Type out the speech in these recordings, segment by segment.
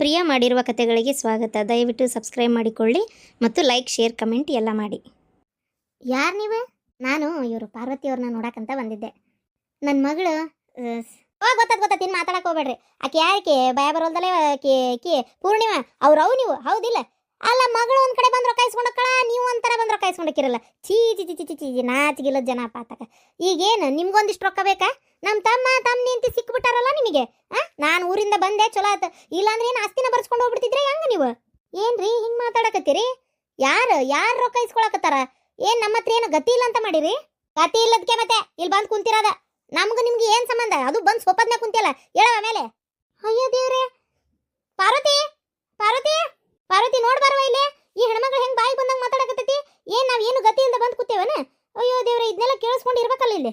ಪ್ರಿಯ ಮಾಡಿರುವ ಕಥೆಗಳಿಗೆ ಸ್ವಾಗತ. ದಯವಿಟ್ಟು ಸಬ್ಸ್ಕ್ರೈಬ್ ಮಾಡಿಕೊಳ್ಳಿ ಮತ್ತು ಲೈಕ್, ಶೇರ್, ಕಮೆಂಟ್ ಎಲ್ಲ ಮಾಡಿ. ಯಾರು ನೀವು? ನಾನು ಇವರು ಪಾರ್ವತಿಯವ್ರನ್ನ ನೋಡಕ್ಕಂತ ಬಂದಿದ್ದೆ. ನನ್ನ ಮಗಳು ಗೊತ್ತಾತ್ ಇನ್ನು ಮಾತಾಡಕ್ಕೆ ಹೋಗ್ಬೇಡ್ರಿ. ಆಕೆ ಯಾಕೆ ಭಯ ಬರೋಲ್ದಲ್ಲೇ ಆಕಿ ಪೂರ್ಣಿಮಾ ಅವ್ರವು ನೀವು ಹೌದಿಲ್ಲ? ಅಲ್ಲ, ಮಗಳು ಒಂದು ಕಡೆ ಬಂದು ರೊಕ್ಕ ಇಸ್ಕೊಂಡಕ್ಕಳ, ನೀವು ಒಂಥರ ಬಂದು ರೊಕ್ಕ ಇಸ್ಕೊಂಡಕ್ಕಿರಲ್ಲ. ಚೀ ಚಿ ಚಿ ಚಿ ಚಿ ನಾಚಿಗಿಲ್ಲ ಜನ ಪಾತಕ. ಈಗೇನು ನಿಮ್ಗೊಂದಿಷ್ಟು ರೊಕ್ಕ ಬೇಕಾ? ನಮ್ಮ ತಮ್ಮ ನಿಂತು ಸಿಕ್ಬಿಟ್ಟಾರಲ್ಲ ನಿಮಗೆ. ನಾನು ಊರಿಂದ ಬಂದೆ, ಚಲೋ ಆತ. ಇಲ್ಲಾಂದ್ರೆ ಏನು ಆಸ್ತಿನ ಬರ್ಸ್ಕೊಂಡು ಹೋಗ್ಬಿಡ್ತಿದ್ರೆ ಹೆಂಗ ನೀವು? ಏನ್ರಿ ಹಿಂಗೆ ಮಾತಾಡಕತ್ತೀರಿ? ಯಾರು ರೊಕ್ಕ ಇಸ್ಕೊಳಕತ್ತಾರ? ಏನು ನಮ್ಮ ಹತ್ರ ಏನು ಗತಿ ಇಲ್ಲ ಅಂತ ಮಾಡಿರಿ? ಗತಿ ಇಲ್ಲದಕ್ಕೆ ಮತ್ತೆ ಇಲ್ಲಿ ಬಂದು ಕುಂತಿರೋದ. ನಮ್ಗೆ ನಿಮ್ಗೆ ಏನು ಸಂಬಂಧ? ಅದು ಬಂದು ಸೋಪದ್ನ ಕುಂತಿಯಲ್ಲ, ಹೇಳವ ಮೇಲೆ. ಅಯ್ಯೋ ದೇವ್ರೆ, ಪಾರ್ವತಿ ಪಾರ್ವತಿ ಪಾರ್ವತಿ ನೋಡ್ ಬರುವ ಇಲ್ಲಿ. ಈ ಹೆಣ್ಮಕ್ಳು ಹೆಂಗ್ ಬಾಯಿ ಬಂದಂಗ ಮಾತಾಡಕತ್ತೈತಿ. ಏನ್ ನಾವ್ ಏನು ಗತಿಯಿಂದ ಬಂದ್ ಕೂತೇವನ? ಅಯ್ಯೋ ದೇವ್ರೆ, ಇದನ್ನೆಲ್ಲ ಕೇಳಿಸ್ಕೊಂಡು ಇರ್ಬೇಕಲ್ಲ ಇಲ್ಲಿ.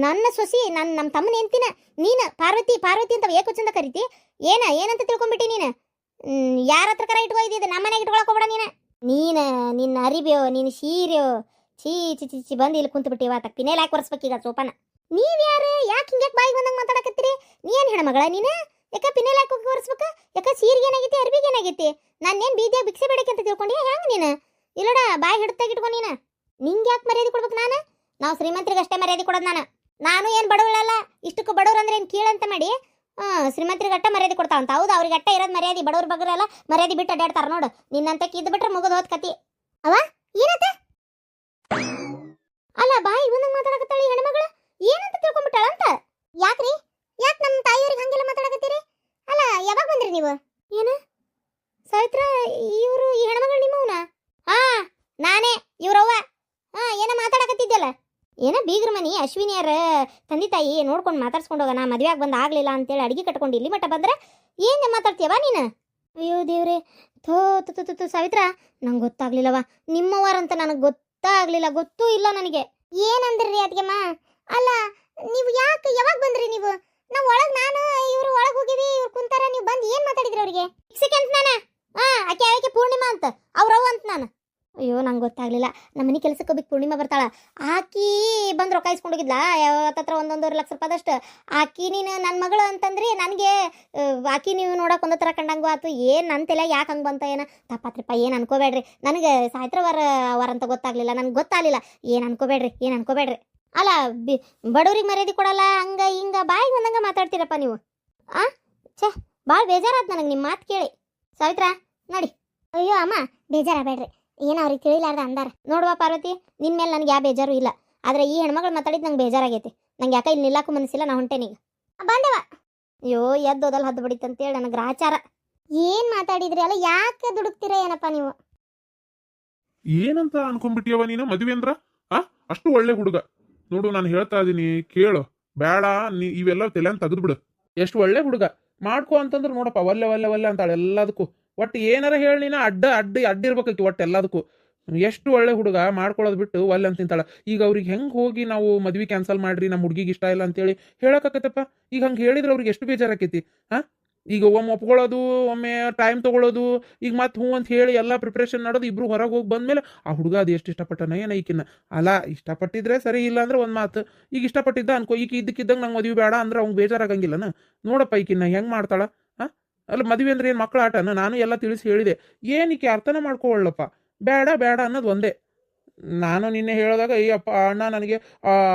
ನನ್ನ ಸೊಸಿ ನಮ್ಮ ತಮ್ಮನ ಹೆಂಡ್ತಿನ ನೀನು ಪಾರ್ವತಿ ಪಾರ್ವತಿ ಅಂತ ಏಕವಚನದ ಕರಿತಿ. ಏನಂತ ತಿಳ್ಕೊಂಡ್ಬಿಟ್ಟಿ ನೀನು? ಯಾರ ಹತ್ರ ಕರ ಇಟ್ಕೋ ಇದ್ದಿದ್ದು? ನಮ್ಮ ಮನೆಗೆ ಇಟ್ಕೊಳಕ್ ಹೋಗ್ಬೇಡ ನಿನ್ನ ಅರಿಬ್ಯೋ, ನಿನ್ನ ಸೀರೆಯೋ, ಚೀ ಚಿ ಚಿ ಚಿ ಬಂದು ಇಲ್ಲಿ ಕುಂತು ಬಿಟ್ಟಿವ. ಪಿನೇಲ್ ಹಾಕಿ ಒರೆಸ್ಬೇಕೀಗ ಸೋಪನ. ನೀವ್ಯಾರು? ಯಾಕೆ ಹಿಂಗೆ ಬಾಯಿ ಬಂದಂಗೆ ಮಾತಾಡಕತ್ತೀರಿ? ನೀನ್ ಹೆಣ್ಮಗಳ ನೀನು? ಯಾಕೆ ಪಿನೇಲ್ ಹಾಕಿ ಒರೆಸ್ಬೇಕ? ಯಾಕೆ ಸೀರೆಗೆ ಏನಾಗೈತಿ, ಅರ್ಬಿಗೆ ಏನಾಗೈತಿ? ನಾನೇನು ಬೀದಿಯಾಗ ಭಿಕ್ಷೆ ಬೇಡಕ್ಕೆ ಅಂತ ತಿಳ್ಕೊಂಡಿ ಹೆಂಗೆ ನೀನು? ಇಲ್ಲಡ ಬಾಯಿ ಹಿಡ್ತಾಗ ಇಟ್ಕೊ ನೀನು. ನಿಂಗೆ ಯಾಕೆ ಮರ್ಯಾದೆ ಕೊಡ್ಬೇಕು ನಾನು? ನಾವು ಶ್ರೀಮಂತರಿಗೆ ಅಷ್ಟೇ ಮರ್ಯಾದೆ ಕೊಡೋದು. ನಾನು ಏನು ಬಡವಳಲ್ಲ. ಇಷ್ಟಕ್ಕೂ ಬಡವ್ರು ಅಂದ್ರೆ ಏನು ಕೀಳಂತ ಮಾಡಿ ಶ್ರೀಮಂತರಿಗೆ ಅಟ್ಟ ಮರ್ಯಾದೆ ಕೊಡ್ತಾವಂತ. ಹೌದು, ಅವ್ರಿಗೆ ಅಟ್ಟ ಇರೋದು ಮರ್ಯಾದೆ. ಬಡವ್ರ ಬಗ್ಗರೆಲ್ಲ ಮರ್ಯಾದೆ ಬಿಟ್ಟು ಅಡ್ಡಾಡ್ತಾರ ನೋಡು. ನಿನ್ನಂತ ಕಿದ್ದು ಬಿಟ್ರೆ ಮುಗಿದು ಹೋದ್ ಕತಿ. ಅವ ಏನತ್ತ? ಅಲ್ಲ, ಬಾಯಿ ಬಂದಂಗೆ ಮಾತಾಡಕತ್ತಾಳಿ ಹೆಣ್ಮಗಳು. ಏನಂತ ತಿಳ್ಕೊಂಡ್ಬಿಟ್ಟಾಳ ಅಂತ? ಯಾಕ್ರಿ? ಯಾಕೆ ನಮ್ಮ ತಾಯಿಯವ್ರಿಗೆ ಹಂಗೆಲ್ಲ ಮಾತಾಡಕತ್ತೀರಿ? ಅಲ್ಲ, ಯಾವಾಗ ಬಂದ್ರಿ ನೀವು? ಏನು ಸಾವಿತ್ರ, ಇವರು ಈ ಹೆಣ್ಮಗಳು ನಿಮ್ಮವನ? ನಾನೇ ಇವ್ರವ್ವ. ಏನೋ ಮಾತಾಡಕತ್ತಿದ್ಯಲ್ಲ. ಏನೋ ಬೀಗ್ರ ಮನಿ ಅಶ್ವಿನಿಯರ ತಂದೆ ತಾಯಿ ನೋಡ್ಕೊಂಡು ಮಾತಾಡ್ಸ್ಕೊಂಡು ಹೋಗೋಣ, ಮದುವೆಯಾಗಿ ಬಂದು ಆಗ್ಲಿಲ್ಲ ಅಂತೇಳಿ ಅಡಿಗೆ ಕಟ್ಕೊಂಡು ಇಲ್ಲಿ ಮಟ್ಟ ಬಂದ್ರೆ ಏನು ಮಾತಾಡ್ತೀಯವ ನೀನು? ಅಯ್ಯೋ ದೇವ್ರೆ, ಥೋ ಸಾವಿತ್ರ, ನಂಗೆ ಗೊತ್ತಾಗ್ಲಿಲ್ಲವ. ನಿಮ್ಮವಾರಂತ ನನಗೆ ಗೊತ್ತಾಗ್ಲಿಲ್ಲ, ಗೊತ್ತೂ ಇಲ್ಲ ನನಗೆ. ಏನಂದ್ರಿ ಅದಕ್ಕೆಮ್ಮ? ಅಲ್ಲ, ನೀವು ಯಾವಾಗ ಬಂದ್ರಿ ನೀವು? ನಾವು ಒಳಗೆ, ನಾನು ಇವರು ಒಳಗೆ ಹೋಗಿವಿ, ಇವ್ರು ಕುಂತಾರ, ನೀವು ಬಂದು ಏನು ಮಾತಾಡಿದ್ರಿ ಅವ್ರಿಗೆ? ಅಂತ ನಾನು ಆಕೆ ಪೂರ್ಣಿಮಾ ಅಂತ ಅವ್ರವ್ವ ಅಂತ ನಾನು. ಅಯ್ಯೋ, ನಂಗೆ ಗೊತ್ತಾಗ್ಲಿಲ್ಲ. ನಮ್ಮ ಮನೆ ಕೆಲಸಕ್ಕೆ ಹೋಗ್ಬೇಕು, ಪೂರ್ಣಿಮಾ ಬರ್ತಾಳ. ಆಕಿ ಬಂದು ರೊಕ್ಕ ಇಸ್ಕೊಂಡೋಗಿದ್ಲಾ ಯಾವತ್ತತ್ರ 1.5 ಲಕ್ಷ ರೂಪಾಯಿದಷ್ಟು. ಆಕಿ ನೀನು ನನ್ನ ಮಗಳು ಅಂತಂದ್ರಿ, ನನಗೆ ಆಕಿ ನೀವು ನೋಡಕ್ಕೆ ಒಂದೋ ಥರ ಕಂಡಂಗೂ ಆತು. ಏನು ಅಂತೆಲ್ಲ ಯಾಕೆ ಹಂಗೆ ಬಂತ? ಏನೋ ತಪ್ಪತ್ರಿಪ್ಪ, ಏನು ಅನ್ಕೋಬೇಡ್ರಿ. ನನಗೆ ಸಾಯ್ತ್ರವಾರ ಅಂತ ಗೊತ್ತಾಗ್ಲಿಲ್ಲ, ನನಗೆ ಗೊತ್ತಾಗಲಿಲ್ಲ. ಏನು ಅನ್ಕೋಬೇಡ್ರಿ. ಅಲ್ಲ, ಬಡವ್ರಿಗೆ ಮರ್ಯಾದೆ ಕೊಡಲ್ಲ, ಹಂಗೆ ಹಿಂಗೆ ಬಾಯಿಗೆ ಬಂದಂಗೆ ಮಾತಾಡ್ತೀರಪ್ಪ ನೀವು. ಛೇ, ಭಾಳ ಬೇಜಾರಾಯ್ತು ನನಗೆ ನಿಮ್ಮ ಮಾತು ಕೇಳಿ. ಸಾವಿತ್ರ ನೋಡಿ. ಅಯ್ಯೋ ಅಮ್ಮ, ಬೇಜಾರಾಗಬೇಡ್ರಿ. ಏನೋ ಅವ್ರಿಗೆ ತಿಳಿಲಾರ್ದ ಅಂದಾರ. ನೋಡುವ ಪಾರ್ವತಿ, ನಿನ್ನ ಮೇಲೆ ನನಗೆ ಯಾವ ಬೇಜಾರು ಇಲ್ಲ. ಆದರೆ ಈ ಹೆಣ್ಮಗಳು ಮಾತಾಡಿದ್ದು ನಂಗೆ ಬೇಜಾರಾಗೈತಿ. ನಂಗೆ ಯಾಕೆ ಇಲ್ಲಿ ನಿಲ್ಲಾಕು ಮನಸ್ಸಿಲ್ಲ. ನಾ ಹೊಂಟೇನೀಗ ಬಂದೇವ. ಅಯ್ಯೋ, ಎದ್ದೋದಲ್ಲ ಹದ್ದು ಬಡಿತಂತೇಳಿ ನನಗೆ ಗ್ರಾಚಾರ. ಏನು ಮಾತಾಡಿದ್ರಿ? ಅಲ್ಲ, ಯಾಕೆ ದುಡುಕ್ತೀರ ಏನಪ್ಪ ನೀವು? ಏನಂತ ಅನ್ಕೊಂಡ್ಬಿಟ್ಟಿಯವ ನೀನು? ಮದುವೆ ಅಂದ್ರ ಅಷ್ಟು ಒಳ್ಳೆ ಹುಡುಗ ನೋಡು. ನಾನು ಹೇಳ್ತಾ ಇದೀನಿ ಕೇಳು. ಬೇಡ, ಇವೆಲ್ಲ ತಲೆಯನ್ನು ತೆಗೆದ್ಬಿಡು. ಎಷ್ಟು ಒಳ್ಳೆ ಹುಡುಗ ಮಾಡ್ಕೊ ಅಂತಂದ್ರೆ ನೋಡಪ್ಪ, ಒಲ್ಲೆ ಅಂತಾಳೆ ಎಲ್ಲದಕ್ಕೂ. ಒಟ್ಟು ಏನಾರ ಹೇಳಿ ನೀನು ಅಡ್ಡಿರ್ಬೇಕಿ ಒಟ್ಟು ಎಲ್ಲದಕ್ಕೂ. ಎಷ್ಟು ಒಳ್ಳೆ ಹುಡುಗ, ಮಾಡ್ಕೊಳ್ಳೋದು ಬಿಟ್ಟು ಒಲ್ಲೆ ಅಂತ ತಿಂತಾಳ. ಈಗ ಅವ್ರಿಗೆ ಹೆಂಗೆ ಹೋಗಿ ನಾವು ಮದ್ವೆ ಕ್ಯಾನ್ಸಲ್ ಮಾಡ್ರಿ, ನಮ್ಮ ಹುಡುಗಿಗೆ ಇಷ್ಟ ಇಲ್ಲ ಅಂತೇಳಿ ಹೇಳಕ್ಕಾಕತ್ತಪ್ಪ? ಈಗ ಹಂಗೆ ಹೇಳಿದ್ರೆ ಅವ್ರಿಗೆ ಎಷ್ಟು ಬೇಜಾರಾಕೈತಿ. ಈಗ ಒಮ್ಮೆ ಒಪ್ಕೊಳ್ಳೋದು, ಒಮ್ಮೆ ಟೈಮ್ ತೊಗೊಳೋದು, ಈಗ ಮತ್ತೆ ಹ್ಞೂ ಅಂತ ಹೇಳಿ ಎಲ್ಲ ಪ್ರಿಪ್ರೇಷನ್ ಮಾಡೋದು. ಇಬ್ರು ಹೊರಗೆ ಹೋಗಿ ಬಂದ್ಮೇಲೆ ಆ ಹುಡುಗ ಅದು ಎಷ್ಟು ಇಷ್ಟಪಟ್ಟನ ಏನ ಈಕಿನ್ನ. ಅಲ್ಲ, ಇಷ್ಟಪಟ್ಟಿದ್ರೆ ಸರಿ, ಇಲ್ಲ ಅಂದ್ರೆ ಒಂದು ಮಾತು. ಈಗ ಇಷ್ಟಪಟ್ಟಿದ್ದ ಅನ್ಕೋ, ಈಗ ಇದ್ದಕ್ಕಿದ್ದಂಗೆ ನಂಗೆ ಮದುವೆ ಬೇಡ ಅಂದ್ರೆ ಅವ್ನು ಬೇಜಾರಾಗಂಗಿಲ್ಲನ? ನೋಡಪ್ಪ ಈಕಿನ್ನ ಹೆಂಗೆ ಮಾಡ್ತಾಳ. ಅಲ್ಲ, ಮದುವೆ ಅಂದ್ರೆ ಏನು ಮಕ್ಕಳ ಆಟನ? ನಾನು ಎಲ್ಲ ತಿಳಿಸಿ ಹೇಳಿದೆ. ಏನಕ್ಕೆ ಅರ್ಥನ ಮಾಡ್ಕೊಳ್ಳಪ್ಪ. ಬೇಡ ಅನ್ನೋದು ಒಂದೇ. ನಾನು ನಿನ್ನೆ ಹೇಳಿದಾಗ ಅಯ್ಯಪ್ಪ ಅಣ್ಣ, ನನಗೆ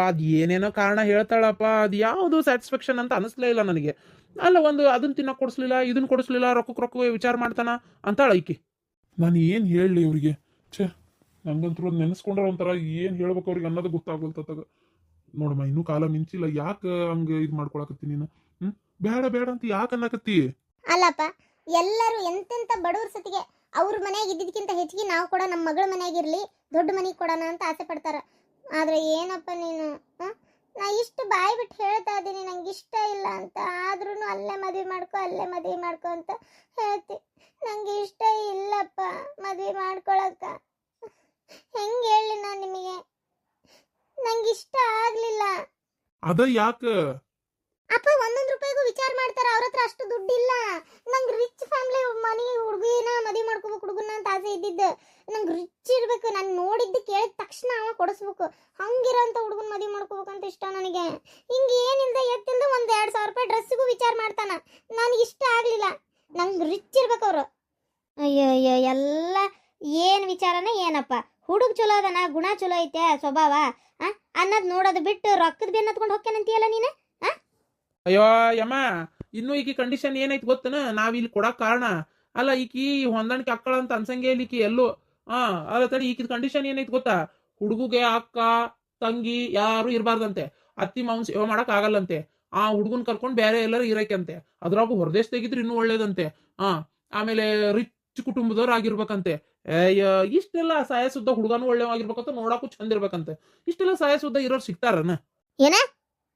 ಅದು ಏನೇನೋ ಕಾರಣ ಹೇಳ್ತಾಳಪ್ಪ, ಅದು ಯಾವುದು ಸ್ಯಾಟಿಸ್ಫ್ಯಾಕ್ಷನ್ ಅಂತ ಅನಿಸ್ಲೇ ಇಲ್ಲ ನನಗೆ. ಅಲ್ಲ, ಒಂದು ಅದನ್ನ ತಿನ್ನಕ್ಕೆ ಕೊಡಿಸ್ಲಿಲ್ಲ, ಇದನ್ನ ಕೊಡಿಸ್ಲಿಲ್ಲ, ರೊಕ್ಕ ವಿಚಾರ ಮಾಡ್ತಾನ ಅಂತಾಳ ಈಕಿ. ನಾನು ಏನು ಹೇಳಲಿ ಇವ್ರಿಗೆ? ಛೇ, ನಂಗಂತೂ ಅದು ನೆನೆಸ್ಕೊಂಡ್ರೆ ಒಂಥರ ಏನು ಹೇಳ್ಬೇಕು ಅವ್ರಿಗೆ ಅನ್ನೋದು ಗೊತ್ತಾಗೋಲ್ತಗ. ನೋಡಮ್ಮ, ಇನ್ನೂ ಕಾಲ ಮಿಂಚಿಲ್ಲ, ಯಾಕೆ ಹಂಗೆ ಇದು ಮಾಡ್ಕೊಳಕತ್ತಿ ನೀನು? ಬೇಡ ಅಂತ ಯಾಕೆ ಅನ್ನಕತ್ತಿ? ಅಲ್ಲಪ್ಪ, ಎಲ್ಲರೂ ಎಂತೆಂಥ ಬಡವ್ರ ಸತಿಗೆ ಅವ್ರ ಮನೆಯಾಗ ಇದ್ದಿದ್ದಕ್ಕಿಂತ ಹೆಚ್ಚಿಗೆ ನಾವು ಕೂಡ ನಮ್ಮ ಮಗಳ ಮನೆಯಾಗಿರಲಿ, ದೊಡ್ಡ ಮನೆಗೆ ಕೊಡೋಣ ಅಂತ ಆಸೆ ಪಡ್ತಾರೆ. ಆದರೆ ಏನಪ್ಪ ನೀನು, ನಾ ಇಷ್ಟು ಬಾಯಿ ಬಿಟ್ಟು ಹೇಳ್ತಾ ಇದ್ದೀನಿ ನಂಗೆ ಇಷ್ಟ ಇಲ್ಲ ಅಂತ. ಆದ್ರೂ ಅಲ್ಲೇ ಮದುವೆ ಮಾಡ್ಕೊ ಅಂತ ಹೇಳ್ತಿ. ನಂಗೆ ಇಷ್ಟ ಇಲ್ಲಪ್ಪ ಮದುವೆ ಮಾಡ್ಕೊಳಕ್ಕ. ಹೆಂಗೆ ಹೇಳಿ ನಾನು ನಿಮಗೆ? ನಂಗೆ ಇಷ್ಟ ಆಗಲಿಲ್ಲ. ಅದ ಯಾಕೆ ಅಪ್ಪ? 1 ರೂಪಾಯಿಗೂ ವಿಚಾರ ಮಾಡ್ತಾರ. ಅವ್ರ ಹತ್ರ ಅಷ್ಟು ದುಡ್ಡಿಲ್ಲ. ನಂಗೆ ರಿಚ್ ಫ್ಯಾಮಿಲಿ ನನಗೆ ಹುಡುಗಿನ ಮದುವೆ ಮಾಡ್ಕೋಬೇಕು ಹುಡುಗನ ಅಂತ ಆಸೆ ಇದ್ದಿದ್ದು. ನಂಗೆ ರಿಚ್ ಇರ್ಬೇಕು, ನಾನು ನೋಡಿದ್ದು ಕೇಳಿದ ತಕ್ಷಣ ಅವ ಕೊಡಿಸ್ಬೇಕು, ಹಂಗಿರೋಂಥ ಹುಡುಗನ ಮದುವೆ ಮಾಡ್ಕೋಬೇಕಂತ ಇಷ್ಟ ನನಗೆ. ಹಿಂಗೆ ಏನಿಲ್ಲದೆ ಎತ್ತಿಲ್ದ ಒಂದು 2,000 ರೂಪಾಯಿ ಡ್ರೆಸ್ಸಿಗೂ ವಿಚಾರ ಮಾಡ್ತಾನ. ನನಗೆ ಇಷ್ಟ ಆಗಲಿಲ್ಲ. ನಂಗೆ ರಿಚ್ ಇರ್ಬೇಕು ಅವರು. ಅಯ್ಯೋ ಅಯ್ಯೋ ಎಲ್ಲ ಏನು ವಿಚಾರನ ಏನಪ್ಪ, ಹುಡುಗ ಚಲೋ ಅದನ, ಗುಣ ಚಲೋ ಐತೆ, ಸ್ವಭಾವ ಅನ್ನೋದು ನೋಡೋದು ಬಿಟ್ಟು ರೊಕ್ಕದ ಬೆನ್ನ ಹತ್ಕೊಂಡು ಹೋಗ್ಯಾನಂತೀಯಲ್ಲ ನೀನು. ಅಯ್ಯೋ ಯಮ್ಮ, ಇನ್ನೂ ಈಕಿ ಕಂಡೀಷನ್ ಏನೈತಿ ಗೊತ್ತನ, ನಾವ್ ಇಲ್ಲಿ ಕೊಡಕ್ ಕಾರಣ ಅಲ್ಲ. ಈಕಿ ಹೊಂದಾಣಿಕೆ ಅಕ್ಕಳ ಅಂತ ಅನ್ಸಂಗೆ ಇಲ್ಲ ಈಕಿ ಎಲ್ಲೂ. ಅಲ್ಲ ತಡಿ, ಈಕಿದ ಕಂಡೀಷನ್ ಏನೈತಿ ಗೊತ್ತಾ, ಹುಡುಗುಗೆ ಅಕ್ಕ ತಂಗಿ ಯಾರು ಇರಬಾರ್ದಂತೆ, ಅತ್ತಿ ಮಾವನ್ ಸೇವೆ ಮಾಡಕ್ ಆಗಲ್ಲಂತೆ. ಆ ಹುಡುಗನ್ ಕರ್ಕೊಂಡು ಬೇರೆ ಎಲ್ಲರೂ ಇರಕಂತೆ, ಅದ್ರಾಗು ಹೊರದೇಶ ತೆಗಿದ್ರೆ ಇನ್ನೂ ಒಳ್ಳೇದಂತೆ. ಆಮೇಲೆ ರಿಚ್ ಕುಟುಂಬದವ್ರು ಆಗಿರ್ಬೇಕಂತೆ. ಅಯ್ಯ, ಇಷ್ಟೆಲ್ಲ ಸಾಯ ಸುದ್ದ ಹುಡುಗನೂ ಒಳ್ಳೆವಾಗಿರ್ಬೇಕಂತ, ನೋಡಕ್ಕೂ ಚಂದ ಇರ್ಬೇಕಂತೆ. ಇಷ್ಟೆಲ್ಲ ಸಾಯ ಸುದ್ದ ಇರೋರು ಸಿಗ್ತಾರನ? ಏನ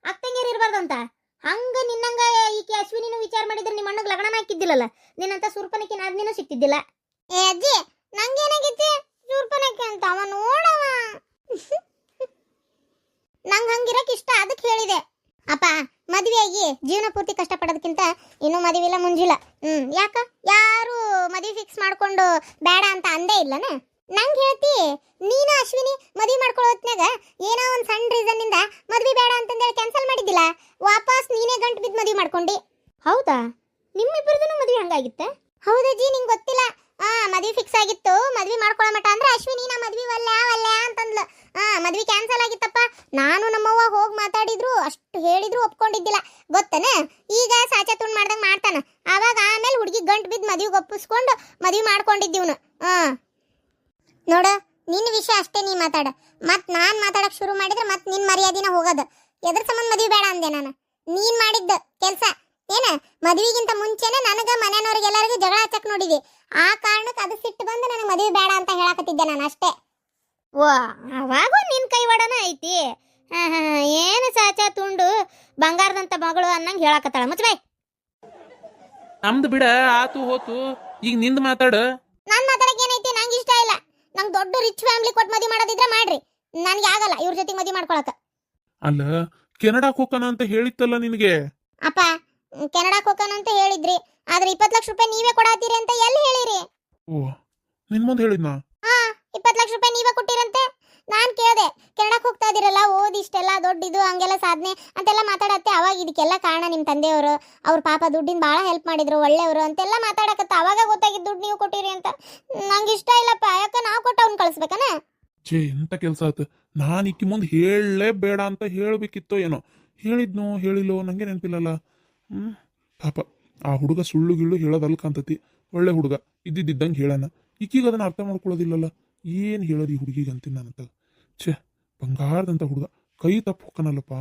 ಅಕ್ಕಂಗೇರು ಇರಬಾರ್ದಂತ? ಹಂಗ ನಿನ್ನಂಗ ಈಕೆ ಅಶ್ವಿನಿನೂ ವಿಚಾರ ಮಾಡಿದ್ರೆ ನಿಮ್ಮ ಅಣ್ಣಗೆ ಲಗ್ನ ಹಾಕಿದ್ದಿಲ್ಲಲ್ಲ, ನಿನ್ನಂತ ಸುರ್ಪನಕ್ಕೆ ನಾದ್ನೇನೂ ಸಿಕ್ತಿದ್ದಿಲ್ಲ. ಏ ಅಜ್ಜಿ, ನಂಗೇನಾಗೈತಿ ಶೂರ್ಪನಕ್ಕೆ ಅಂತ ಅವ ನೋಡವ. ನಂಗೆ ಹಂಗಿರಕ್ಕೆ ಇಷ್ಟ, ಅದಕ್ಕೆ ಹೇಳಿದೆ. ಅಪ್ಪ, ಮದುವೆಯಾಗಿ ಜೀವನ ಪೂರ್ತಿ ಕಷ್ಟಪಡೋದಕ್ಕಿಂತ ಇನ್ನೂ ಮದುವೆಲ್ಲ ಮುಂಜಿಲ್ಲ. ಯಾಕ ಯಾರು ಮದುವೆ ಫಿಕ್ಸ್ ಮಾಡ್ಕೊಂಡು ಬೇಡ ಅಂತ ಅಂದೇ ಇಲ್ಲನ? ನಂಗೆ ಹೇಳ್ತಿ, ನೀನು ಅಶ್ವಿನಿ ಮದುವೆ ಮಾಡ್ಕೊಳ್ಳೋ ಹೊತ್ನ್ಯಾಗ ಏನೋ ಒಂದು ಸಣ್ಣ ರೀಸನ್ನಿಂದ ಮದುವೆ ಬೇಡ ಅಂತಂದೇಳಿ ಕ್ಯಾನ್ಸಲ್ ಮಾಡಿದ್ದಿಲ್ಲ, ವಾಪಸ್ ನೀನೇ ಗಂಟು ಬಿದ್ದು ಮದುವೆ ಮಾಡ್ಕೊಂಡಿ. ಹೌದಾ? ನಿಮ್ಮಿಬ್ಬರದೂ ಮದುವೆ ಹಂಗಾಗಿತ್ತೆ? ಹೌದಜ್ಜಿ, ನಿಂಗೆ ಗೊತ್ತಿಲ್ಲ. ಮದ್ವೆ ಫಿಕ್ಸ್ ಆಗಿತ್ತು, ಮದ್ವೆ ಮಾಡ್ಕೊಳ್ಳೋ ಮಟ ಅಂದ್ರೆ ಅಶ್ವಿನಿ ನಾ ಮದ್ವೆ ವಲ್ಲ ಅಂತಂದ್ಲು. ಮದ್ವೆ ಕ್ಯಾನ್ಸಲ್ ಆಗಿತ್ತಪ್ಪ. ನಾನು ನಮ್ಮವ್ವ ಹೋಗಿ ಮಾತಾಡಿದ್ರು, ಅಷ್ಟು ಹೇಳಿದ್ರು ಒಪ್ಕೊಂಡಿದ್ದಿಲ್ಲ ಗೊತ್ತನ. ಈಗ ಸಾಚ ತುಂಡು ಮಾಡ್ದಂಗೆ ಮಾಡ್ತಾನ. ಆವಾಗ ಆಮೇಲೆ ಹುಡುಗಿ ಗಂಟು ಬಿದ್ದು ಮದುವೆಗೆ ಒಪ್ಪಿಸ್ಕೊಂಡು ಮದ್ವೆ ಮಾಡ್ಕೊಂಡಿದ್ದೀವ್ನು. ನೋಡು, ನಿನ್ನ ವಿಷಯ ಅಷ್ಟೇ ನೀ ಮಾತಾಡ. ಮತ್ತು ನಾನು ಮಾತಾಡಕ್ಕೆ ಶುರು ಮಾಡಿದ್ರೆ ಮತ್ತೆ ನಿನ್ನ ಮರ್ಯಾದಿನ ಹೋಗೋದು. ಎದ್ರ ಸಂಬಂಧ ಮದುವೆ ಬೇಡ ಅಂದೆ ನಾನು? ನೀನು ಮಾಡಿದ್ದ ಕೆಲಸ ಏನ? ಮದುವೆಗಿಂತ ಮುಂಚೆನೆ ನನಗೆ ಮನೆಯವ್ರಿಗೆಲ್ಲರಿಗೂ ಜಗಳ ಹಚ್ಚಕ್ ನೋಡಿದಿ. ಆ ಕಾರಣಕ್ಕೆ ಅದು ಸಿಟ್ಟು ಬಂದು ನನಗೆ ಮದುವೆ ಬೇಡ ಅಂತ ಹೇಳಕತ್ತಿದ್ದೆ ನಾನು ಅಷ್ಟೇ. ಓ, ಅವಾಗೂ ನಿನ್ನ ಕೈವಾಡನ ಐತಿ. ಏನು ಸಾಚ ತುಂಡು ಬಂಗಾರದಂತ ಮಗಳು ಅನ್ನಂಗೆ ಹೇಳಕತ್ತಾಳ. ಮುಚ್ಚಬಾಯ್. ನಮ್ದು ಬಿಡ, ಆತು ಹೋತು, ಈಗ ನಿಂದು ಮಾತಾಡು. ನಾನು ಮಾತಾಡಕ್ಕೆ ಏನೈತಿ? ನಂಗೆ ಇಷ್ಟ ಇಲ್ಲ. ನಂಗೆ ದೊಡ್ಡ ರಿಚ್ ಫ್ಯಾಮಿಲಿ ಕೊಟ್ಟು ಮದುವೆ ಮಾಡೋದಿದ್ರೆ ಮಾಡ್ರಿ, ನನಗೆ ಆಗಲ್ಲ ಇವ್ರ ಜೊತೆ ಮದುವೆ ಮಾಡ್ಕೊಳಕ. ಅಲ್ಲ, ಕೆನಡಾಕ್ ಹೋಗೋಣ ಅಂತ ಹೇಳಿತ್ತಲ್ಲ ನಿನಗೆ. ಅಪ್ಪ, ಕೆನಡಾಕ್ ಹೋಗೋಣ ಅಂತ ಹೇಳಿದ್ರಿ, ಆದ್ರೆ 20 ಲಕ್ಷ ರೂಪಾಯಿ ನೀವೇ ಕೊಡಾತೀರಿ ಅಂತ ಎಲ್ಲಿ ಹೇಳಿರಿ? ಓ, ನಿನ್ ಮುಂದೆ ಹೇಳಿದ್ನಾ? 20 ಲಕ್ಷ ರೂಪಾಯಿ ನೀವೇ ಕೊಟ್ಟಿರಂತೆ. ನಾನು ಕೇಳಿದೆ, ಕೆನಡಾಕ್ ಹೋಗ್ತಾ ಇದೀರಲ್ಲ, ಓದಿ ಇಷ್ಟೆಲ್ಲ ದೊಡ್ಡಿದು ಹಂಗೆಲ್ಲ ಸಾಧನೆ ಅಂತೆಲ್ಲ ಮಾತಾಡತ್ತೆ. ಅವಾಗ ಇದಕ್ಕೆಲ್ಲ ಕಾರಣ ನಿಮ್ಮ ತಂದೆಯವರು, ಅವ್ರ ಪಾಪ ದುಡ್ಡಿನ ಭಾಳ ಹೆಲ್ಪ್ ಮಾಡಿದ್ರು, ಒಳ್ಳೆಯವರು ಅಂತೆಲ್ಲ ಮಾತಾಡಕತ್ತ. ಅವಾಗ ಗೊತ್ತಾಗಿದ್ದು ದುಡ್ಡು ನೀವು ಕೊಟ್ಟಿರಿ ಅಂತ. ನಂಗೆ ಇಷ್ಟ ಇಲ್ಲಪ್ಪ. ಯಾಕೆ ನಾವು ಕೊಟ್ಟು ಅವ್ನು ಕಳಿಸ್ಬೇಕನ? ಛೇ, ಎಂತ ಕೆಲಸ ಆಯ್ತು. ನಾನು ಈಕಿ ಮುಂದೆ ಹೇಳಲೇ ಬೇಡ ಅಂತ ಹೇಳಬೇಕಿತ್ತೋ ಏನೋ. ಹೇಳಿದ್ನೋ ಹೇಳಿಲ್ಲೋ ನಂಗೆ ನೆನಪಿಲ್ಲಲ್ಲ. ಪಾಪ ಆ ಹುಡುಗ ಸುಳ್ಳು ಗಿಳ್ಳು ಹೇಳೋದಲ್ಲ ಕಾಂತತಿ. ಒಳ್ಳೆ ಹುಡುಗ ಇದ್ದಿದ್ದಂಗೆ ಹೇಳೋಣ. ಈಕೀಗ ಅದನ್ನ ಅರ್ಥ ಮಾಡ್ಕೊಳ್ಳೋದಿಲ್ಲಲ್ಲ. ಏನು ಹೇಳೋದು ಈ ಹುಡುಗಿಗೆ ಅಂತೀನಿ ನಾನಂತ. ಛೇ, ಬಂಗಾರದಂತ ಹುಡುಗ ಕೈ ತಪ್ಪು ಹೋಗ್ಕನಲ್ಲಪ್ಪ.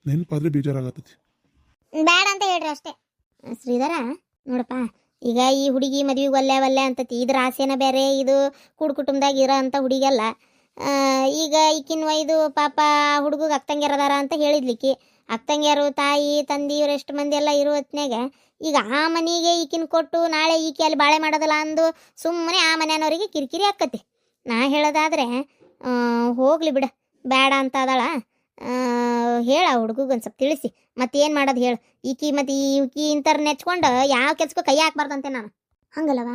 ನೆನಪಾದ್ರೆ ಬೇಜಾರಾಗತ್ತತಿ. ಬೇಡ ಅಂತ ಹೇಳ್ರಿ ಅಷ್ಟೇ. ಶ್ರೀಧರ, ನೋಡಪ್ಪ, ಈಗ ಈ ಹುಡುಗಿ ಮದುವೆ ಒಲ್ಲೆ ಅಂತತಿ. ಇದ್ರ ಆಸೆನ ಬೇರೆ, ಇದು ಕುಟುಂಬದಾಗ ಇರೋ ಅಂತ ಹುಡುಗಿಯಲ್ಲ. ಈಗ ಈಕಿನ ಒಯ್ದು ಪಾಪ ಹುಡುಗಗೆ ಅಕ್ಕಂಗ್ಯಾರದಾರ ಅಂತ ಹೇಳಿದ್ಲಿಕ್ಕಿ. ಅಕ್ಕಂಗ್ಯಾರು ತಾಯಿ ತಂದಿ ಇವ್ರು ಎಷ್ಟು ಮಂದಿ ಎಲ್ಲ ಇರೋ ಹೊತ್ನ್ಯಾಗ ಈಗ ಆ ಮನೆಗೆ ಈಕಿನ ಕೊಟ್ಟು ನಾಳೆ ಈಕೆ ಅಲ್ಲಿ ಬಾಳೆ ಮಾಡೋದಲ್ಲ ಅಂದು ಸುಮ್ಮನೆ ಆ ಮನೆಯವ್ರಿಗೆ ಕಿರಿಕಿರಿ ಆಕ್ಕತಿ. ನಾ ಹೇಳೋದಾದ್ರೆ ಹೋಗ್ಲಿ ಬಿಡ, ಬೇಡ ಅಂತ ಅದಳ. ಹೇಳ ಹುಡುಗಗೆ ಒಂದು ಸ್ವಲ್ಪ ತಿಳಿಸಿ. ಮತ್ತೇನು ಮಾಡೋದು ಹೇಳು. ಈಕಿ ಮತ್ತು ಈಕಿ ಇಂಥವ್ರು ನೆಚ್ಕೊಂಡು ಯಾವ ಕೆಲ್ಸಕ್ಕೂ ಕೈ ಹಾಕ್ಬಾರ್ದಂತೆ ನಾನು. ಹಂಗಲ್ಲವ,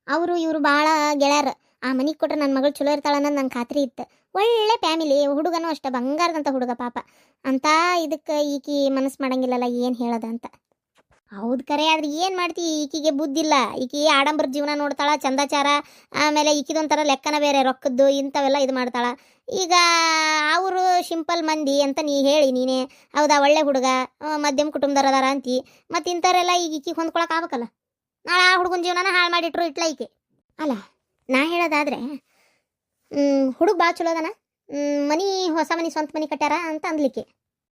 ಅವರು ಇವರು ಭಾಳ ಗೆಳೆಯರ. ಆ ಮನೆಗೆ ಕೊಟ್ರೆ ನನ್ನ ಮಗಳು ಚಲೋ ಇರ್ತಾಳ ಅನ್ನೋದು ನಂಗೆ ಖಾತ್ರಿ ಇತ್ತು. ಒಳ್ಳೆ ಫ್ಯಾಮಿಲಿ, ಹುಡುಗನೂ ಅಷ್ಟೇ ಬಂಗಾರದಂಥ ಹುಡುಗ ಪಾಪ. ಅಂತ ಇದಕ್ಕೆ ಈಕಿ ಮನಸ್ಸು ಮಾಡಂಗಿಲ್ಲಲ್ಲ ಏನು ಹೇಳೋದ ಅಂತ. ಹೌದು ಕರೆ, ಆದ್ರೆ ಏನು ಮಾಡ್ತಿ, ಈಕಿಗೆ ಬುದ್ಧಿಲ್ಲ. ಈಕಿ ಆಡಂಬರ ಜೀವನ ನೋಡ್ತಾಳ, ಚಂದಾಚಾರ. ಆಮೇಲೆ ಈಕಿದೊಂಥರ ಲೆಕ್ಕನ ಬೇರೆ, ರೊಕ್ಕದ್ದು ಇಂಥವೆಲ್ಲ ಇದು ಮಾಡ್ತಾಳ. ಈಗ ಅವರು ಸಿಂಪಲ್ ಮಂದಿ ಅಂತ ನೀನೇ ಹೌದಾ, ಒಳ್ಳೆ ಹುಡುಗ ಮಧ್ಯಮ ಕುಟುಂಬದವ್ರು ಅದಾರ ಅಂತಿ. ಮತ್ತು ಇಂಥವ್ರೆಲ್ಲ ಈಗ ಈಕಿಗೆ ಹೊಂದ್ಕೊಳಕ್ಕೆ ಆಗ್ಬೇಕಲ್ಲ. ನಾಳೆ ಆ ಹುಡುಗನ ಜೀವನನ ಹಾಳು ಮಾಡಿಟ್ರು ಇಟ್ಲ ಈಕೆ ಅಲ್ಲ. ನಾ ಹೇಳೋದಾದ್ರೆ ಹುಡುಗ ಭಾಳ ಚಲೋ ಅದಾನ. ಮನಿ ಹೊಸ ಮನಿ ಸ್ವಂತ ಮನಿ ಕಟ್ಟಾರ ಅಂತ ಅಂದ್ಲಿಕ್ಕೆ.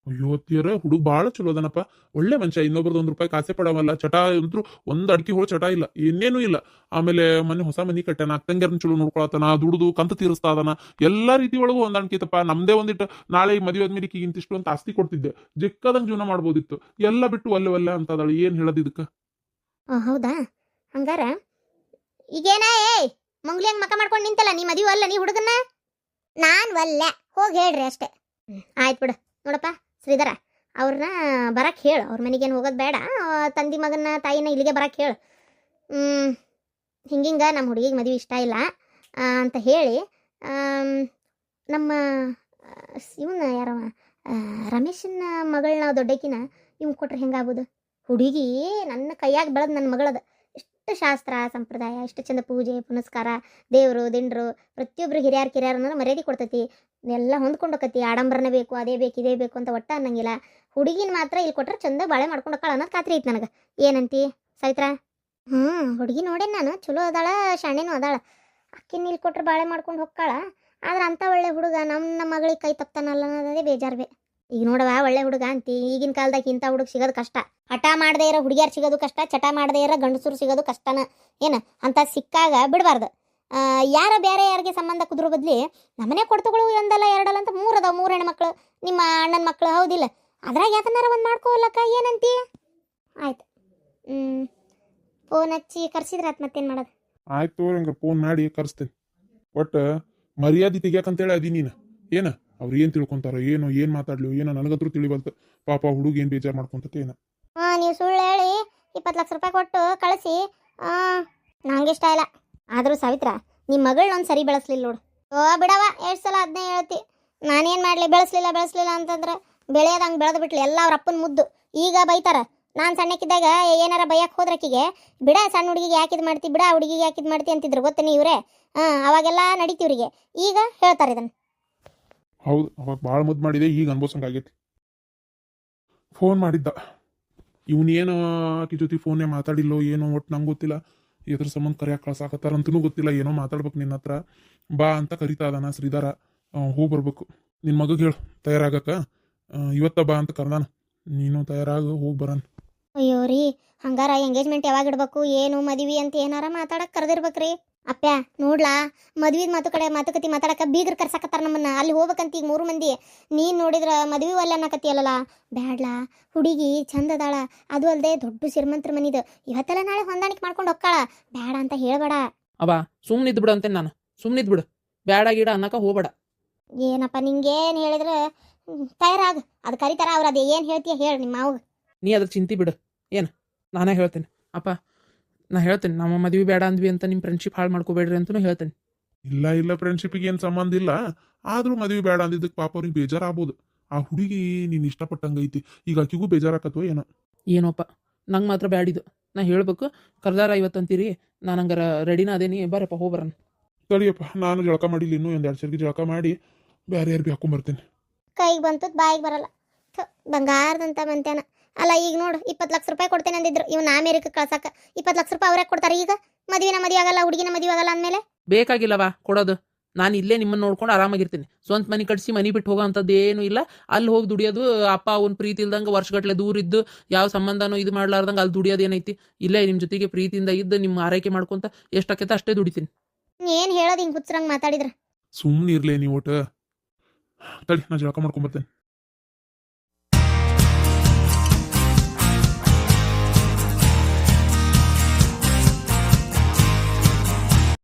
ಅಯ್ಯೋ ತೀರ, ಹುಡುಗ ಭಾಳ ಚಲೋ ಅದನಪ್ಪ. ಒಳ್ಳೆ ಮನುಷ್ಯ. ಇನ್ನೊಬ್ರದ್ದು 1 ರೂಪಾಯಿ ಕಾಸೆ ಪಡವಲ್ಲ. ಚಟ ಅಂದ್ರು ಒಂದು ಅಡಿಕೆ ಹೋಳು ಚಟ ಇಲ್ಲ, ಇನ್ನೇನು ಇಲ್ಲ. ಆಮೇಲೆ ಮೊನ್ನೆ ಹೊಸ ಮನಿ ಕಟ್ಟಾನ, ಅಕ್ಕಂಗ್ಯಾರನ್ನ ಚಲೋ ನೋಡ್ಕೊಳತಾನ, ದುಡ್ದು ಕಂತು ತೀರಿಸ್ತಾ ಅದಾನ. ಎಲ್ಲ ರೀತಿ ಒಳಗೂ ಹೊಂದಾಣಿಕೆತಪ್ಪ. ನಮ್ದೇ ಒಂದಿಟ್ಟು ನಾಳೆ ಈ ಮದುವೆ ಆದ್ಮೇಲೆ ಈಗ ಇಂತಿಷ್ಟು ಅಂತ ಆಸ್ತಿ ಕೊಡ್ತಿದ್ದೆ, ಜಿಕ್ಕದಂಗೆ ಜೀವನ ಮಾಡ್ಬೋದಿತ್ತು. ಎಲ್ಲ ಬಿಟ್ಟು ಒಲ್ಲೆ ಅಂತ ಅದಾಳ. ಏನು ಹೇಳೋದು ಇದಕ್ಕೆ? ಹೌದಾ? ಹಂಗಾರ ಈಗೇನ ಮಂಗ್ಲಿ ಹಂಗೆ ಮಕ ಮಾಡ್ಕೊಂಡು ನಿಂತಲ್ಲ, ನೀ ಮದುವೆ ಅಲ್ಲ ನೀ ಹುಡುಗನ್ನ? ನಾನು ಒಲ್ಲ, ಹೋಗಿ ಹೇಳ್ರಿ ಅಷ್ಟೇ. ಆಯ್ತು ಬಿಡು. ನೋಡಪ್ಪ ಶ್ರೀಧರ, ಅವ್ರನ್ನ ಬರಕ್ಕೆ ಹೇಳು. ಅವ್ರ ಮನೆಗೇನು ಹೋಗೋದು ಬೇಡ. ತಂದಿ ಮಗನ ತಾಯಿನ ಇಲ್ಲಿಗೆ ಬರಕ್ಕೆ ಹೇಳು. ಹಿಂಗಿಂಗ ನಮ್ಮ ಹುಡುಗಿಗೆ ಮದುವೆ ಇಷ್ಟ ಇಲ್ಲ ಅಂತ ಹೇಳಿ ಆಮ್, ನಮ್ಮ ಇವನ್ನ ಯಾರವ ರಮೇಶನ ಮಗಳನ್ನ ದೊಡ್ಡಕಿನ ಇವ್ನು ಕೊಟ್ರೆ ಹೆಂಗಾಗ್ಬೋದು? ಹುಡುಗಿ ನನ್ನ ಕೈಯಾಗ ಬೆಳೆದು ನನ್ನ ಮಗಳದ ಎಷ್ಟು ಶಾಸ್ತ್ರ ಸಂಪ್ರದಾಯ, ಎಷ್ಟು ಚಂದ ಪೂಜೆ ಪುನಸ್ಕಾರ, ದೇವರು ದಿಂಡ್ರು ಪ್ರತಿಯೊಬ್ಬರು ಹಿರಿಯರು ಕಿರಿಯರು ಅನ್ನೋದು ಮರ್ಯಾದೆ ಕೊಡ್ತೈತಿ, ಎಲ್ಲ ಹೊಂದ್ಕೊಂಡು ಹೋಕತಿ. ಆಡಂಬರನೇ ಬೇಕು, ಅದೇ ಬೇಕು ಇದೇ ಬೇಕು ಅಂತ ಒಟ್ಟ ಅನ್ನಂಗಿಲ್ಲ. ಹುಡುಗಿನ ಮಾತ್ರ ಇಲ್ಲಿ ಕೊಟ್ರೆ ಚಂದ ಬಾಳೆ ಮಾಡ್ಕೊಂಡು ಹೋಗ್ತಾಳ ಅನ್ನೋದು ಖಾತ್ರಿ ಐತಿ ನನಗೆ. ಏನಂತಿ ಸವಿತ್ರಾ? ಹುಡುಗಿ ನೋಡೇನು ನಾನು, ಚಲೋ ಅದಾಳ, ಶಾಣೆನೂ ಅದಾಳ. ಅಕ್ಕಿನ ಇಲ್ಲಿ ಕೊಟ್ರೆ ಬಾಳೆ ಮಾಡ್ಕೊಂಡು ಹೋಗ್ತಾಳ. ಆದ್ರೆ ಅಂಥ ಒಳ್ಳೆ ಹುಡುಗ ನಮ್ಮ ಮಗಳಿಗೆ ಕೈ ತಪ್ತಾನಲ್ಲ ಅನ್ನೋದೇ ಬೇಜಾರ್ಬೆ. ಈಗ ನೋಡವ, ಒಳ್ಳೆ ಹುಡುಗ ಅಂತಿ, ಈಗಿನ ಕಾಲದಾಗ ಇಂಥ ಹುಡುಗ ಸಿಗೋದು ಕಷ್ಟ. ಹಠ ಮಾಡದೇ ಇರೋ ಹುಡುಗಿಯರು ಸಿಗೋದು ಕಷ್ಟ, ಚಟ ಮಾಡದೇ ಇರೋ ಗಂಡಸರು ಸಿಗೋದು ಕಷ್ಟನ. ಏನು ಅಂತ ಸಿಕ್ಕಾಗ ಬಿಡಬಾರ್ದು. ಯಾರ ಬೇರೆ ಯಾರಿಗೆ ಸಂಬಂಧ ಕುದುರೋ ಬದ್ಲಿ ನಮ್ಮನೆ ಕೊಡ್ತಗಳು ಒಂದಲ್ಲ ಎರಡಲ್ಲ ಅಂತ 3 ಅದಾವ, 3 ಹೆಣ್ಮಕ್ಳು, ನಿಮ್ಮ ಅಣ್ಣನ ಮಕ್ಳು, ಹೌದಿಲ್ಲ? ಅದ್ರಾಗ ಯಾಕನ್ನಾರ ಒಂದು ಮಾಡ್ಕೋಲ್ಲಕ್ಕ, ಏನಂತಿ? ಆಯ್ತು, ಫೋನ್ ಹಚ್ಚಿ ಕರ್ಸಿದ್ರಾತ್ ಮತ್ತೇನು ಮಾಡೋದು? ಆಯ್ತು ತೋರಿ, ಹಂಗೆ ಫೋನ್ ಮಾಡಿ ಕರೆಸ್ತೇನೆ. ಒಟ್ಟು ಮರ್ಯಾದೆ ತೆಗಿಯಾಕಂತೇಳಿ ಅದಿ ನೀನು. ಏನ ಅವ್ರು ಏನು ತಿಳ್ಕೊಂತಾರೋ ಏನೋ, ಏನು ಮಾತಾಡ್ಲಿ ಏನೋ ನನಗಂತೂ ತಿಳಿಬಲ್ತು. ಪಾಪ ಹುಡುಗಿ ಏನು ಬೇಜಾರು ಮಾಡ್ಕೊಂತತೆ ಏನೋ. ನೀವು ಸುಳ್ಳು ಹೇಳಿ 20 ಲಕ್ಷ ರೂಪಾಯಿ ಕೊಟ್ಟು ಕಳಿಸಿ. ನಂಗೆ ಇಷ್ಟ ಇಲ್ಲ. ಆದರೂ ಸಾವಿತ್ರ, ನಿಮ್ಮ ಮಗಳನ್ನೊಂದು ಸರಿ ಬೆಳೆಸ್ಲಿಲ್ಲ ನೋಡು. ಬಿಡವ, ಎಷ್ಟು ಸಲ ಅದನ್ನೇ ಹೇಳ್ತಿ. ನಾನೇನು ಮಾಡಲಿ? ಬೆಳೆಸ್ಲಿಲ್ಲ ಅಂತಂದ್ರೆ ಬೆಳೆಯೋದಂಗೆ ಬೆಳೆದು ಬಿಟ್ಲಿ. ಎಲ್ಲ ಅವ್ರ ಅಪ್ಪನ ಮುದ್ದು. ಈಗ ಬೈತಾರ. ನಾನು ಸಣ್ಣಕ್ಕಿದ್ದಾಗ ಏನಾರ ಬೈಯಕ್ಕೆ ಹೋದ್ರಕ್ಕಿಗೆ, ಬಿಡ ಸಣ್ಣ ಹುಡುಗಿಗೆ ಯಾಕಿದ್ ಮಾಡ್ತಿ, ಬಿಡ ಹುಡುಗಿಗೆ ಯಾಕಿದ್ ಮಾಡ್ತಿ ಅಂತಿದ್ರು, ಗೊತ್ತೇನೆ ಇವರೇ. ಅವಾಗೆಲ್ಲ ನಡೀತಿವ್ರಿಗೆ. ಈಗ ಹೇಳ್ತಾರೆ ಇದನ್ನು. ಹೌದು, ಅವಾಗ ಭಾಳ ಮುದ್ದು ಮಾಡಿದೆ, ಈಗ ಅನ್ಬೋಸಂಗಾಗೈತಿ. ಫೋನ್ ಮಾಡಿದ್ದ ಇವನೇನು ಆಕಿ ಜೊತೆ ಫೋನ್ನೇ ಮಾತಾಡಿಲ್ಲೋ ಏನೋ, ಒಟ್ಟು ನಂಗೆ ಗೊತ್ತಿಲ್ಲ. ಎದ್ರ ಸಂಬಂಧ ಕರೆಯಾಕೆ ಕಳ್ಸಾಕತ್ತಾರಂತನೂ ಗೊತ್ತಿಲ್ಲ. ಏನೋ ಮಾತಾಡ್ಬೇಕು ನಿನ್ನ ಹತ್ರ, ಬಾ ಅಂತ ಕರಿತಾ ಇದಾನ ಶ್ರೀಧರ. ಹೋಗಿ ಬರ್ಬೇಕು. ನಿನ್ನ ಮಗಗೆ ಹೇಳು ತಯಾರಾಗಕ್ಕ, ಇವತ್ತ ಬಾ ಅಂತ ಕರ್ದಾನ. ನೀನು ತಯಾರಾಗ ಹೋಗಿ ಬರೋಣ. ಅಯ್ಯೋ ರೀ, ಹಂಗಾರ ಎಂಗೇಜ್ಮೆಂಟ್ ಯಾವಾಗ ಇಡ್ಬೇಕು, ಏನು ಮದುವೆ ಅಂತ ಏನಾರ ಮಾತಾಡಕ್ಕೆ ಕರೆದಿರ್ಬೇಕ್ರಿ. ಅಪ್ಪ ನೋಡ್ಲಾ, ಮದ್ವಿದ ಮಾತುಕತೆ ಮಾತಾಡಕ್ಕೆ ಬೀಗ್ರ ಕರ್ಸಾಕತ್ತಾರ ನಮ್ಮನ್ನ. ಅಲ್ಲಿ ಹೋಗ್ಬೇಕಂತ ಈಗ 3 ಮಂದಿ. ನೀನು ನೋಡಿದ್ರ ಮದ್ವಿ ಒಲ್ಲೆ ಅನ್ನಕತ್ತಿಯಲ್ಲ. ಬ್ಯಾಡ್ಲಾ, ಹುಡುಗಿ ಚಂದ ಅದಾಳ, ಅದು ಅಲ್ಲದೆ ದೊಡ್ಡ ಶ್ರೀಮಂತರ ಮನಿದು. ಇವತ್ತೆಲ್ಲ ನಾಳೆ ಹೊಂದಾಣಿಕೆ ಮಾಡ್ಕೊಂಡು ಹೋಗ್ತಾಳ. ಬ್ಯಾಡ ಅಂತ ಹೇಳ್ಬೇಡ. ಅವ ಸುಮ್ಮನಿದ್ ಬಿಡು ಅಂತೇನೆ ನಾನು. ಸುಮ್ಮನಿದ್ ಬಿಡು, ಬೇಡ ಗೀಡ ಅನ್ನಕ ಹೋಗ್ಬೇಡ. ಏನಪ್ಪ ನಿಂಗೇನು ಹೇಳಿದ್ರೆ ತಯಾರಾಗ. ಅದು ಕರಿತಾರ ಅವ್ರು. ಅದು ಏನು ಹೇಳ್ತೀಯ ಹೇಳಿ ನಿಮ್ಮ ಮಾವು. ನೀ ಅದ್ರ ಚಿಂತೆ ಬಿಡು. ಏನು ನಾನೇ ಹೇಳ್ತೇನೆ ಅಪ್ಪ, ನಾ ಹೇಳ್ತೇನೆ ನಮ್ಮ ಮದುವೆ ಬೇಡ ಅಂದ್ವಿ ಅಂತ ನಿಮ್ಮ ಫ್ರೆಂಡ್ಶಿಪ್ ಹಾಳು ಮಾಡ್ಕೋಬೇಡ್ರಿ ಅಂತಲೂ ಹೇಳ್ತೇನೆ. ಇಲ್ಲ ಫ್ರೆಂಡ್ಶಿಪ್ಗೆ ಏನು ಸಂಬಂಧ ಇಲ್ಲ. ಆದರೂ ಮದುವೆ ಬೇಡ ಅಂದಿದ್ದಕ್ಕೆ ಪಾಪ ಅವ್ರಿಗೆ ಬೇಜಾರಾಗ್ಬೋದು. ಆ ಹುಡುಗಿ ನೀನು ಇಷ್ಟಪಟ್ಟಂಗೈತಿ, ಈಗ ಆಕಿಗೂ ಬೇಜಾರಾಕತ್ತೋ ಏನೋ. ಏನೋಪ್ಪ, ನಂಗೆ ಮಾತ್ರ ಬ್ಯಾಡಿದು. ನಾ ಹೇಳ್ಬೇಕು, ಕರ್ದಾರ ಇವತ್ತಂತೀರಿ, ನಾನು ಹಂಗಾರ ರೆಡಿನ ಅದೇನಿ, ಬರಪ್ಪ ಹೋಗ್ಬರನ್. ಸರಿಯಪ್ಪ, ನಾನು ಜಳಕ ಮಾಡಿಲ್ಲ, ಇನ್ನೂ 1-2 ಸರ್ಗಿ ಜಳಕ ಮಾಡಿ ಬೇರೆ ಯಾರು ಹಾಕೊಂಬರ್ತೇನೆ. ಕೈಗೆ ಬಂತದ್ ಬಾಯಿಗೆ ಬರಲ್ಲ. ಬಂಗಾರದಂತ ಮಂತ್ಯಾನ. ಅಲ್ಲ ಈಗ ನೋಡು, 20 ಲಕ್ಷ ರೂಪಾಯಿ ಕೊಡ್ತೇನೆ ಅಂದಿದ್ರು ಇವ್ನ ಅಮೇರಿಕಕ್ಕೆ ಕಳ್ಸಾಕ. 20 ಲಕ್ಷ ರೂಪಾಯಿ ಅವ್ರ್ಯಾಕೆ ಕೊಡ್ತಾರೆ ಈಗ? ಮದುವೆ ಆಗಲ್ಲ, ಹುಡುಗಿನ ಮದುವೆ ಆಗಲ್ಲ ಅಂದಮೇಲೆ ಬೇಕಾಗಿಲ್ಲವಾ ಕೊಡೋದು. ನಾನು ಇಲ್ಲೇ ನಿಮ್ಮನ್ನು ನೋಡ್ಕೊಂಡು ಆರಾಮಾಗಿರ್ತೀನಿ. ಸ್ವಂತ ಮನೆ ಕಟ್ಸಿ ಮನೆ ಬಿಟ್ಟು ಹೋಗೋ ಅಂಥದ್ದು ಏನೂ ಇಲ್ಲ. ಅಲ್ಲಿ ಹೋಗಿ ದುಡಿಯೋದು, ಅಪ್ಪ ಅವ್ನ ಪ್ರೀತಿ ಇಲ್ದಂಗೆ ವರ್ಷಗಟ್ಲೆ ದೂರ ಇದ್ದು ಯಾವ ಸಂಬಂಧನೂ ಇದು ಮಾಡ್ಲಾರ್ದಂಗೆ ಅಲ್ಲಿ ದುಡಿಯೋದು ಏನೈತಿ? ಇಲ್ಲೇ ನಿಮ್ಮ ಜೊತೆಗೆ ಪ್ರೀತಿಯಿಂದ ಇದ್ದು ನಿಮ್ಮ ಆರೈಕೆ ಮಾಡ್ಕೊಂತ ಎಷ್ಟಾಕೈತೆ ಅಷ್ಟೇ ದುಡಿತೀನಿ. ಏನು ಹೇಳೋದು ಹಿಂಗೆ ಹುಚ್ಚರಂಗೆ ಮಾತಾಡಿದ್ರೆ? ಸುಮ್ಮನೆ ಇರ್ಲೇ ನೀವು ಒಟ್ಟು. ತಡಿ, ನಾ ಜಳಕ ಮಾಡ್ಕೊಂಬರ್ತೇನೆ.